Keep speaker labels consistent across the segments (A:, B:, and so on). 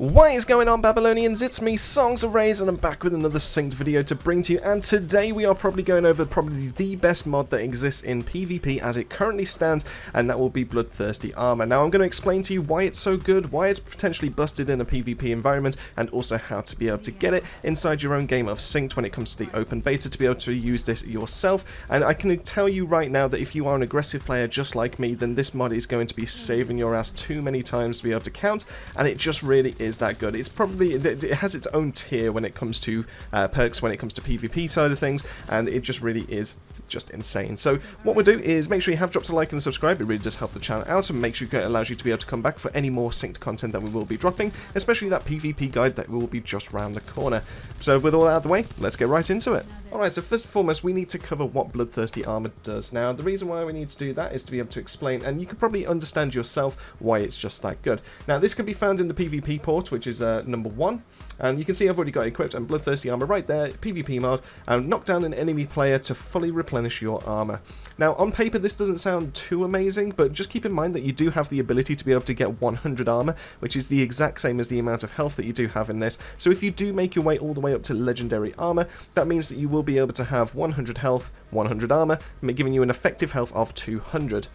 A: What is going on, Babylonians? It's me, Songs of Rays, and I'm back with another synced video to bring to you, and today we are probably going over the best mod that exists in PvP as it currently stands, and that will be Bloodthirsty Armour. Now I'm going to explain to you why it's so good, why it's potentially busted in a PvP environment, and also how to be able to get it inside your own game of Synced when it comes to the open beta to be able to use this yourself. And I can tell you right now that if you are an aggressive player just like me, then this mod is going to be saving your ass too many times to be able to count, and it just really is that good. It's probably, it has its own tier when it comes to perks, when it comes to PvP side of things, and it just really is just insane. So what we'll do is make sure you have dropped a like and a subscribe. It really does help the channel out, and make sure it allows you to be able to come back for any more synced content that we will be dropping, especially that PvP guide that will be just round the corner. So with all that out of the way, let's get right into it. Alright, so first and foremost, we need to cover what Bloodthirsty Armour does. Now, the reason why we need to do that is to be able to explain, and you can probably understand yourself why it's just that good. Now, this can be found in the PvP port, which is number 1, and you can see I've already got it equipped, and Bloodthirsty Armour right there, PvP mod, and knock down an enemy player to fully replenish your armour. Now, on paper, this doesn't sound too amazing, but just keep in mind that you do have the ability to be able to get 100 armour, which is the exact same as the amount of health that you do have in this. So if you do make your way all the way up to legendary armour, that means that you will be able to have 100 health, 100 armour, giving you an effective health of 200.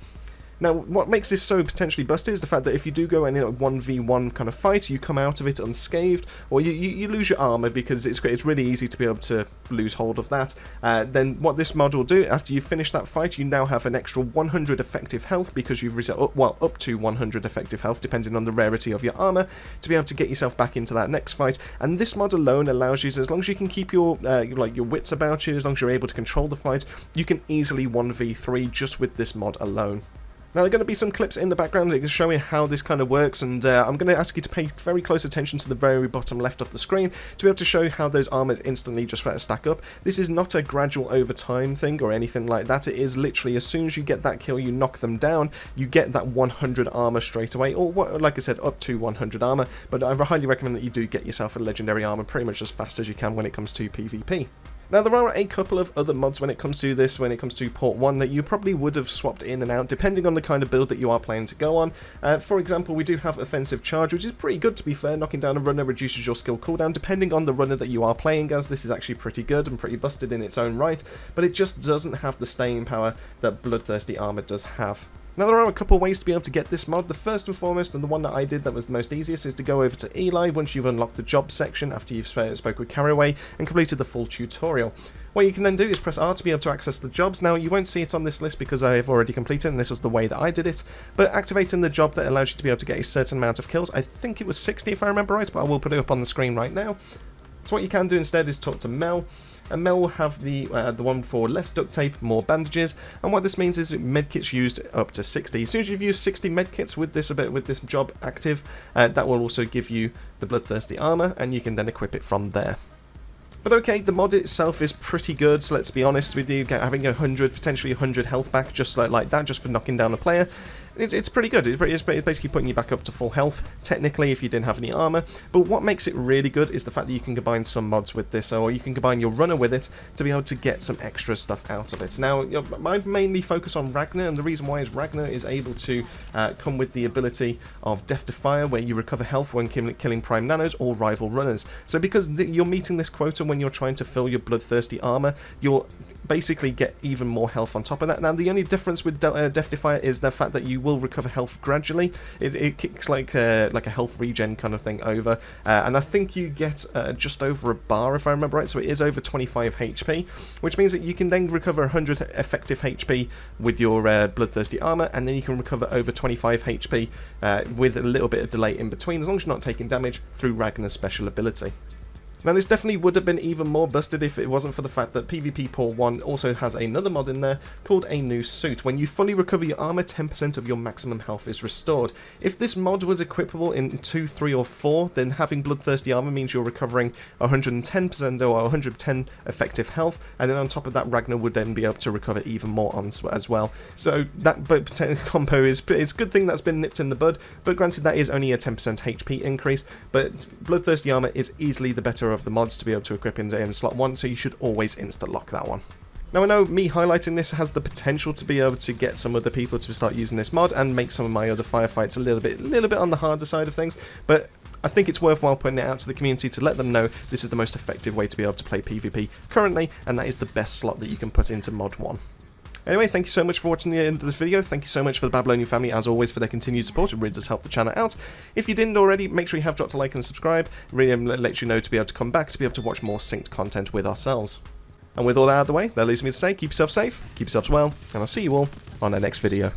A: Now, what makes this so potentially busted is the fact that if you do go in a 1v1 kind of fight, you come out of it unscathed, or you lose your armour because it's really easy to be able to lose hold of that. Then what this mod will do, after you finish that fight, you now have an extra 100 effective health because you've reset up to 100 effective health, depending on the rarity of your armour, to be able to get yourself back into that next fight. And this mod alone allows you to, as long as you can keep your your wits about you, as long as you're able to control the fight, you can easily 1v3 just with this mod alone. Now, there are going to be some clips in the background that can show you how this kind of works, and I'm going to ask you to pay very close attention to the very bottom left of the screen to be able to show you how those armors instantly just stack up. This is not a gradual over time thing or anything like that. It is literally as soon as you get that kill, you knock them down, you get that 100 armor straight away, or like I said, up to 100 armor, but I highly recommend that you do get yourself a legendary armor pretty much as fast as you can when it comes to PvP. Now, there are a couple of other mods when it comes to this, when it comes to Port 1, that you probably would have swapped in and out, depending on the kind of build that you are planning to go on. For example, we do have Offensive Charge, which is pretty good to be fair. Knocking down a runner reduces your skill cooldown. Depending on the runner that you are playing as, this is actually pretty good and pretty busted in its own right, but it just doesn't have the staying power that Bloodthirsty Armour does have. Now, there are a couple of ways to be able to get this mod. The first and foremost, and the one that I did that was the most easiest, is to go over to Eli once you've unlocked the job section after you've spoke with Caraway and completed the full tutorial. What you can then do is press R to be able to access the jobs. Now, you won't see it on this list because I have already completed it, and this was the way that I did it, but activating the job that allows you to be able to get a certain amount of kills, I think it was 60 if I remember right, but I will put it up on the screen right now. So what you can do instead is talk to Mel, and Mel will have the one for less duct tape, more bandages, and what this means is medkits used up to 60. As soon as you've used 60 medkits with this job active, that will also give you the Bloodthirsty Armour, and you can then equip it from there. But okay, the mod itself is pretty good, so let's be honest with you, having 100, potentially 100 health back just like that, just for knocking down a player, it's pretty good. It's basically putting you back up to full health, technically, if you didn't have any armour. But what makes it really good is the fact that you can combine some mods with this, or you can combine your runner with it to be able to get some extra stuff out of it. Now, I mainly focus on Ragnar, and the reason why is Ragnar is able to come with the ability of Death to Fire, where you recover health when killing Prime Nanos or rival runners. So because you're meeting this quota when you're trying to fill your Bloodthirsty Armour, you'll basically get even more health on top of that. Now, the only difference with Death to Fire is the fact that you will recover health gradually. It kicks like a health regen kind of thing over, and I think you get just over a bar if I remember right, so it is over 25 HP, which means that you can then recover 100 effective HP with your Bloodthirsty Armour, and then you can recover over 25 HP with a little bit of delay in between, as long as you're not taking damage through Ragnar's special ability. Now, this definitely would have been even more busted if it wasn't for the fact that PvP Port 1 also has another mod in there called a new suit. When you fully recover your armor, 10% of your maximum health is restored. If this mod was equipable in 2, 3, or 4, then having Bloodthirsty Armour means you're recovering 110% or 110 effective health, and then on top of that, Ragnar would then be able to recover even more as well. So that combo is it's a good thing that's been nipped in the bud, but granted that is only a 10% HP increase, but Bloodthirsty Armour is easily the better of the mods to be able to equip in slot 1, so you should always insta-lock that one. Now, I know me highlighting this has the potential to be able to get some other people to start using this mod and make some of my other firefights a little bit on the harder side of things, but I think it's worthwhile putting it out to the community to let them know this is the most effective way to be able to play PvP currently, and that is the best slot that you can put into Mod 1. Anyway, thank you so much for watching the end of this video. Thank you so much for the Babylonian family, as always, for their continued support. It really does help the channel out. If you didn't already, make sure you have dropped a like and subscribe. It really lets you know to be able to come back, to be able to watch more synced content with ourselves. And with all that out of the way, that leaves me to say, keep yourself safe, keep yourselves well, and I'll see you all on our next video.